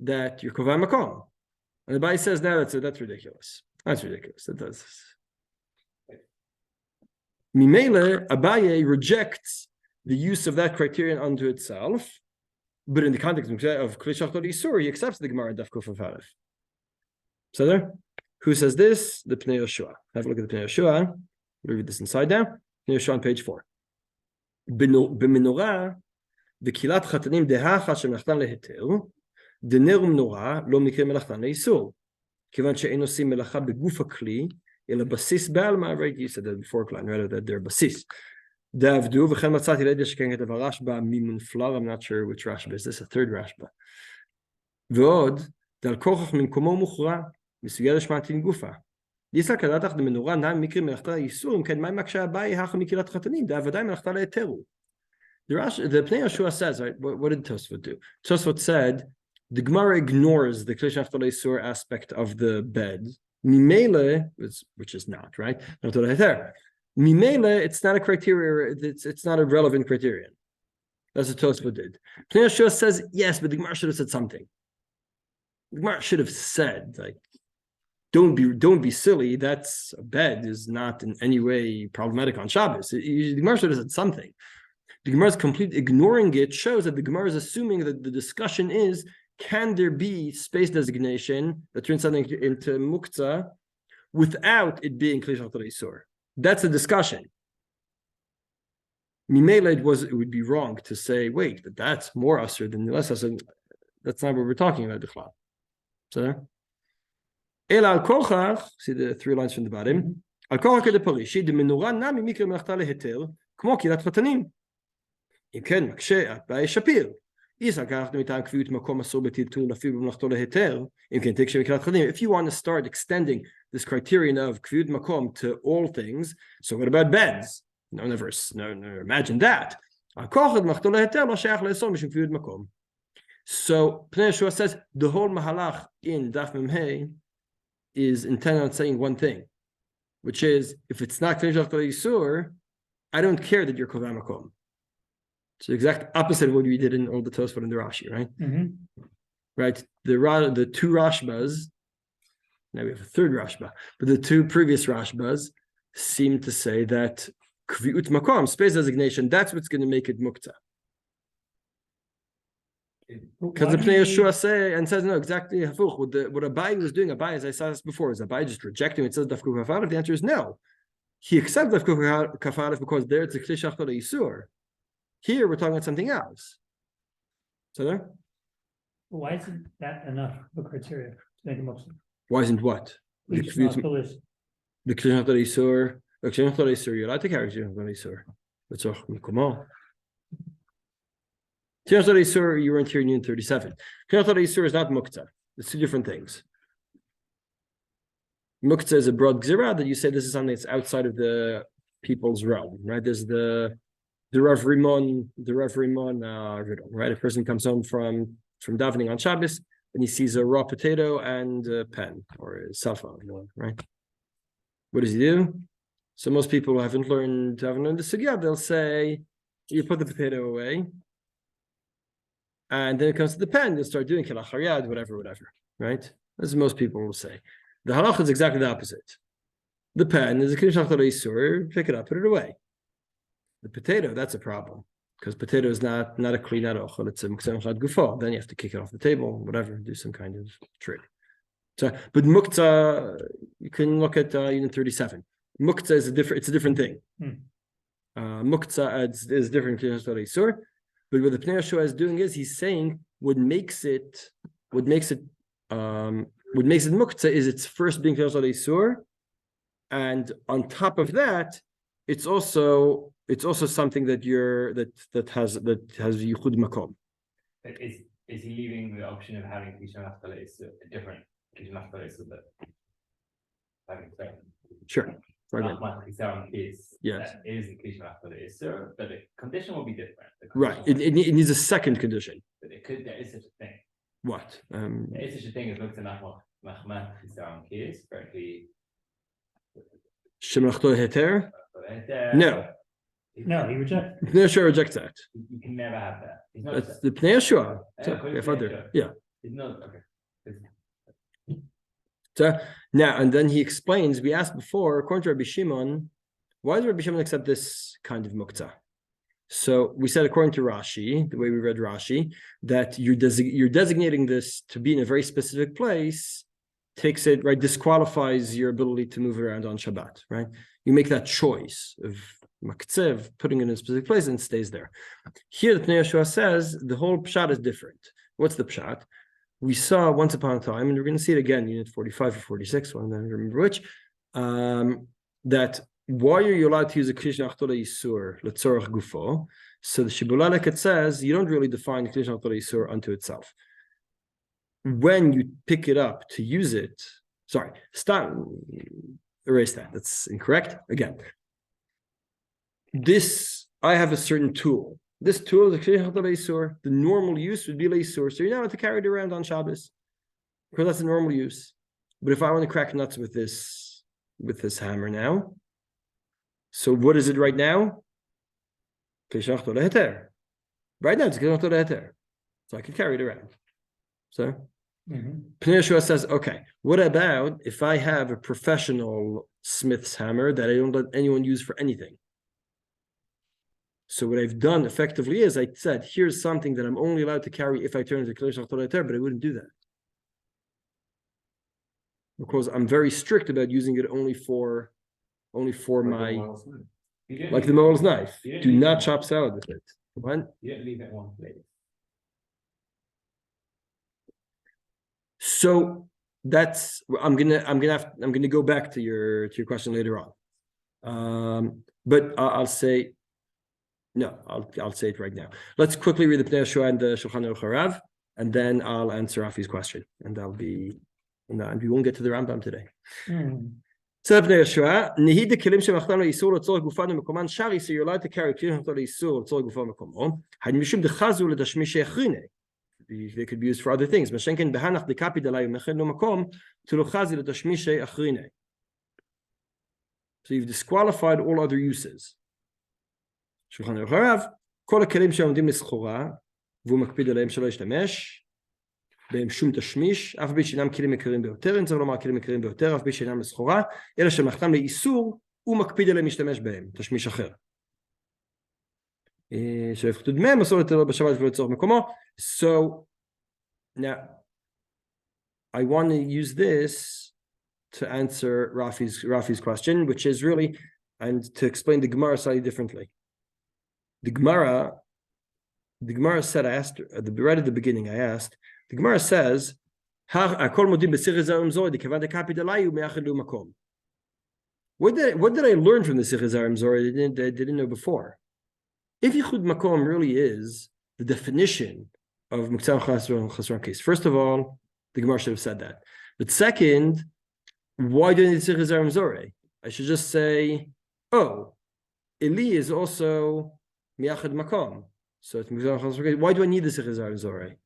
S1: that you're kovah makom. And Abaye says, no, that's ridiculous. That's ridiculous. That does. Mimele, Abaye rejects the use of that criterion unto itself, but in the context of klish achtar yisur, he accepts the Gemara Daf Kuf Aleph. So there, who says this? The Pnei Yoshua. Have a look at the Pnei Yoshua. We'll read this inside down. Pnei Yoshua on page 4. B'menorah, v'kilat chatanim dehacha shemlachtan leheter, dener u'menorah lo mikre melachtan leisur, kivan she'en osim melacha beguf hakli, ela basis ba'alma, right? You said that before, Klein, right? That they're basis. Davdu v'chen matzati le'edeh sheken ketav Rashba mimun flar. I'm not sure which Rashba is this. A third Rashba. V'od dal kochach min komo muchra misugel shmatin gufa. Yisal kadatach de menorah na mikre melachta yisur ken mai maksha Abaye hacha mikirat chatanim da'avadai melachta le'eteru. The Pnei Yoshua says, right? What did Tosfot do? Tosfot said the Gemara ignores the klish achtar yisur aspect of the bed. Mimele, which is not right. Mimele, it's not a criteria. It's not a relevant criterion. That's what Tosfot did. Pnei Yoshua says yes, but the Gemara should have said something. The Gemara should have said like, don't be silly. That's a bed is not in any way problematic on Shabbos. The Gemara should have said something. The Gemara's complete ignoring it shows that the Gemara is assuming that the discussion is, can there be space designation that turns something into muktze without it being klish achtar yisur? That's the discussion. Mimele, it would be wrong to say, wait, but that's more usher than less usher. That's not what we're talking about, the So El al kochach, see the 3 lines from the bottom. Al kochach de parishi de menorah nami mikra melachta lehetel, kmo kilat chatanim. כן, מקשה, בעיה שפיר. If you want to start extending this criterion of kviut makom to all things, so what about beds? No, never imagine that. So Pnei Yeshua says the whole mahalach in Daf Mem Hey is intended on saying one thing, which is if it's not K'nei Yisur, I don't care that you're Kovah Makom. It's the exact opposite of what we did in all the Tosfot and the Rashi, right? Right. The 2 Rashbas, now we have a 3rd Rashba, but the 2 previous Rashbas seem to say that Kviut Makom, space designation, that's what's going to make it Muktze. Because the Pnei Yeshua says no, exactly hafuch. What Abai was doing, Abai, as I said this before, is Abai just rejecting it says Daf Kuf Kaf Aleph? The answer is no. He accepts Daf Kuf Kaf Aleph because there it's a Kli Shachtor Yisur. Here we're talking about something else. So there?
S5: Why isn't that enough of a criteria to make a Muktze?
S1: Why isn't what? The Kli Shachtor Yisur. The Kli Shachtor Yisur. You're allowed to carry Kli Shachtor Yisur. That's all. Come on. Kli Shachtor Yisur, you were in Tier Union 37. Kli Shachtor Yisur is not Muktze. It's 2 different things. Muktze is a broad gzira that you say this is something that's outside of the people's realm, right? There's the Rav Rimon riddle, right? A person comes home from davening on Shabbos and he sees a raw potato and a pen or a cell phone, right? What does he do? So most people who haven't learned the sugya, they'll say, you put the potato away, and then it comes to the pen, you'll start doing kelach haryad, whatever, right? As most people will say. The halach is exactly the opposite. The pen is a kli shachtor yisur, pick it up, put it away. The potato, that's a problem. Because potato is not a kli, not ochel, it's a mechamat gufo. Then you have to kick it off the table, whatever, do some kind of trick. So, but Muktze, you can look at Unit 37. Muktze is it's a different thing. Muktze is different kli shachtor yisur. But what the Pnei Yeshua is doing is he's saying what makes it Muktze is it's first being kli shachtor yisur, and on top of that, it's also something that has yichud makom.
S3: Is he leaving the option of having Kli Shachtor Yisur a different Kli Shachtor Yisur that having
S1: Sure.
S3: mechamat chesron is
S1: yes.
S3: That is the Kli Shachtor Yisur, but the condition will be different.
S1: Right. It needs a second condition.
S3: But there is such a thing.
S1: What?
S3: There is such a thing as Muktze mechamat chesron is correctly.
S1: Shemachto heter? No.
S5: No, he rejects.
S1: Pnei Yeshua rejects that.
S3: You can never have that. He's not
S1: That's the Pnei Yeshua. Yeah.
S3: He's not okay.
S1: So now, and then he explains, we asked before, according to Rabbi Shimon, why does Rabbi Shimon accept this kind of Muktze? So we said, according to Rashi, the way we read Rashi, that you're designating this to be in a very specific place, takes it, right, disqualifies your ability to move around on Shabbat, right? You make that choice of Muktze, putting it in a specific place, and it stays there. Here, the Pnei Yeshua says the whole pshat is different. What's the pshat? We saw once upon a time, and we're going to see it again, Unit 45 or 46, I don't remember which, that why are you allowed to use a Kli Shachtor Yisur letzorach gufo? So the Shibulalek, it says you don't really define Kli Shachtor Yisur unto itself. When you pick it up to use it, erase that. That's incorrect. Again, I have a certain tool. This tool is a Kli Shachtor Yisur. The normal use would be Yisur, so you're not allowed to carry it around on Shabbos because that's the normal use. But if I want to crack nuts with this hammer now, so what is it right now? Kli Shachtor Heter. Right now it's Kli Shachtor Heter, so I can carry it around. So Pnei Yeshua says, okay, what about if I have a professional smith's hammer that I don't let anyone use for anything? So what I've done effectively is I said, here's something that I'm only allowed to carry if I turn into Kli Shachtor Heter, but I wouldn't do that. Because I'm very strict about using it only for my
S3: You don't
S1: like
S3: leave
S1: the
S3: it-
S1: mole's knife.
S3: you don't
S1: Do
S3: leave
S1: not
S3: it-
S1: chop salad with it. What?
S3: You don't leave it in one place.
S1: So that's I'm gonna go back to your question later on. But I'll say no, I'll say it right now. Let's quickly read the Pnei Yehoshua and the Shulchan Aruch Harav, and then I'll answer Rafi's question, and we won't get to the Rambam today. So Pnei Yehoshua, Nihid the kelim shemachtan lo yisur l'tzorech gufan u'mekoman shari, so you're allowed to carry kelim shemachtan lo yisur l'tzorech gufan u'mekomo. Had mishum dechazu l'tashmish echrine. They could be used for other things. Mashenken behanach dekapi dalay u'mechel lo makom to lochazi l'tashmish echrine. So you've disqualified all other uses. Shulchan Aruch Harav, kol hakelim she'omdim l'schora v'hu makpid aleihem shelo yishtamesh בהם שום תשמיש, אף בי שאינם כלים יקרים ביותר, אין צריך לומר כלים יקרים ביותר, אף בי שאינם לסחורה, אלא שמלאכתם לאיסור, הוא מקפיד עליהם להשתמש בהם, תשמיש אחר. שיפחתו דמיהם, אסור לתת בשבת ולא לצורך מקומו. So, now, I want to use this to answer Rafi's question, which is really, and to explain the Gemara slightly differently. The Gemara said, right at the beginning, I asked, the Gemara says, what did I learn from the Sichei Zarim Zori I didn't know before? If Yichud Makom really is the definition of Muktze chesron case, first of all, the Gemara should have said that. But second, why do I need the Sichei Zarim Zori? I should just say, oh, Eli is also Miachad Makom. So it's Muktze chesron case. Why do I need the Sichei Zarim Zori?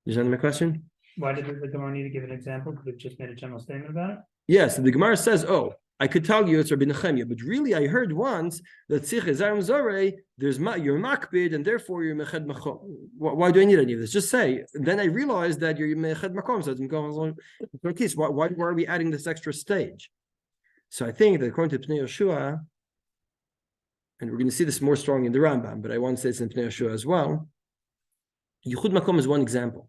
S1: You understand my question?
S5: Why did the Gemara need to give an example? Could have just made a general statement about it?
S1: Yes, the Gemara says, oh, I could tell you it's Rabbi Nechemia, but really I heard once that Sichei Zarim Zorei, you're makbid, and therefore you're meched makom. Why do I need any of this? Just say. Then I realized that you're meched makom, so it's makom case. Why are we adding this extra stage? So I think that according to Pnei Yehoshua, and we're going to see this more strong in the Rambam, but I want to say it's in Pnei Yehoshua as well. Yichud makom is one example.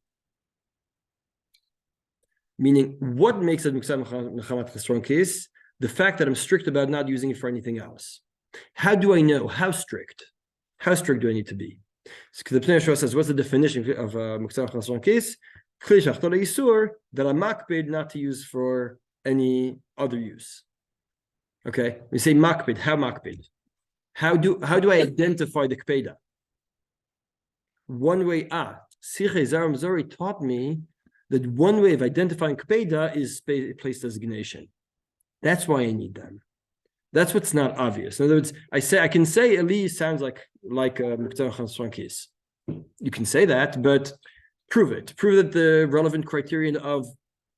S1: Meaning, what makes it mechamat chesron case? The fact that I'm strict about not using it for anything else. How do I know? How strict? How strict do I need to be? Because the Pnei Yehoshua says, what's the definition of mechamat chesron case? That I'm makbid not to use for any other use. Okay, we say makbid. How makbid? How do I identify the kpeda? One way, Sichei Zarim Zori taught me that one way of identifying kpeda is place designation. That's why I need them. That's what's not obvious. In other words, I can say Eli sounds like a Muktze chesron case. You can say that, but prove it. Prove that the relevant criterion of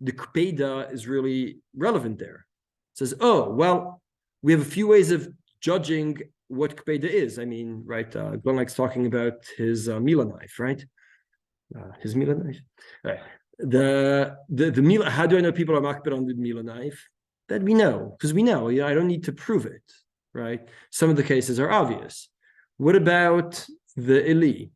S1: the kpeda is really relevant there. It says, oh, well, we have a few ways of judging what kpeda is. I mean, right, Glenn likes talking about his Mila knife, right? His Mila knife. Right. The Mila, how do I know people are makbid on the Mila knife? That we know, because we know, I don't need to prove it, right? Some of the cases are obvious. What about the Eli?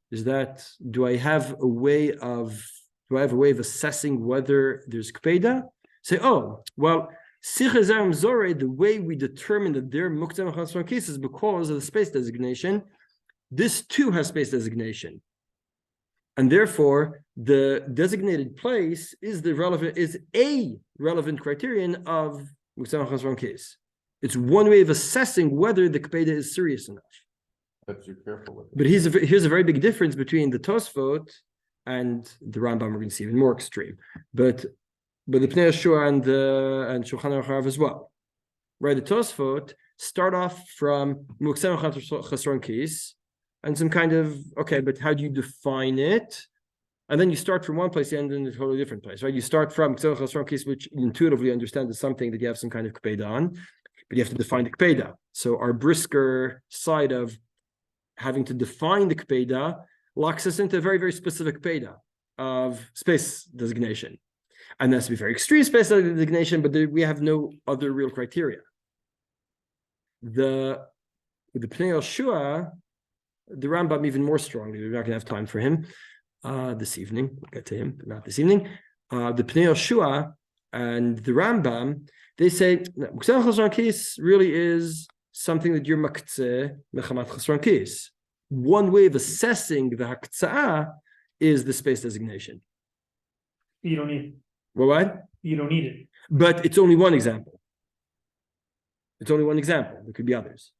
S1: Do I have a way of assessing whether there's kpeda? Say, oh, well, Sichei Zarim Zorei, the way we determine that they're Muktze chesron cases because of the space designation, this too has space designation. And therefore, the designated place is a relevant criterion of Muktze chesron case. It's one way of assessing whether the kpeda is serious enough.
S7: But you're careful with it.
S1: But here's a very big difference between the Tosfot and the Rambam. We're going to see even more extreme. But the Pnei Yehoshua and Shulchan Aruch Harav as well. Right, the Tosfot start off from Muktze chesron case and some kind of, okay, but how do you define it? And then you start from one place, you end in a totally different place, right? You start from Muktze chesron case, which you intuitively understand is something that you have some kind of kpeda on, but you have to define the kpeda. So our brisker side of having to define the kpeda locks us into a very, very specific kpeda of space designation. And that's to be very extreme space designation, but we have no other real criteria. The Pnei Yehoshua, the Rambam even more strongly. We're not going to have time for him this evening. We'll get to him, but not this evening. The Pnei Yehoshua and the Rambam, they say Muktze chesron case really is something that you're Muktze, mechamat chesron case. One way of assessing the haktsa'ah is the space designation.
S5: You don't need,
S1: What?
S5: you don't need it.
S1: But it's only one example. It's only one example. There could be others.